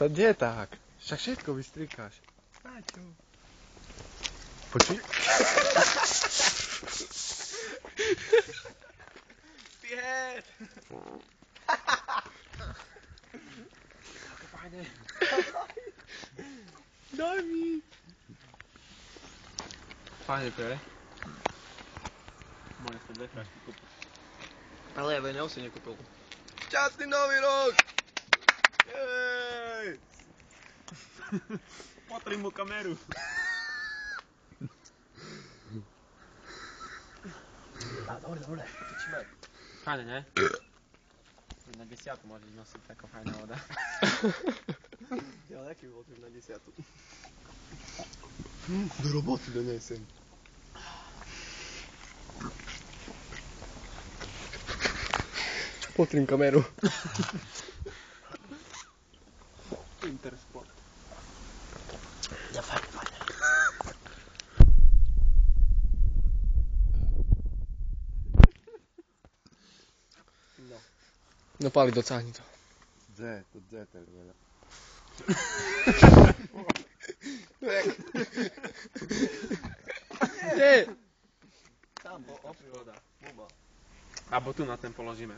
To nie tak. Však všetko vystrikáš. Maťo. Počuj. Piet. Fajne. Daj mi. Fajne to je. Moje sa dve frašky kúpiť. Ale ja veľa si nekúpil. Šťastný nový rok! Jej! Potrím mu kameru. Dobre. Točíme. Fajne, ne? Na 10 môžeš nosiť taká fajná voda. Ja, aký bol na 10. Do roboty donesem. Potrím kameru. Intersport. Ja fajne. No Pali, docáhni to. D, to D tak veľa. Nie! Tam, voda. Abo tu na ten položíme.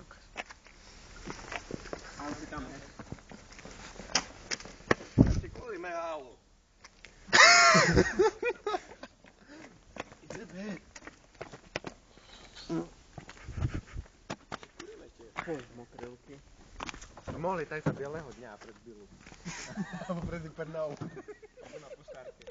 Ale si tam, hej. Ti kuríme álo. Ideme. Mokré ruky. Mohli takto bieleho dňa pred bilu. Alebo pred Pernau. Alebo na puštárke.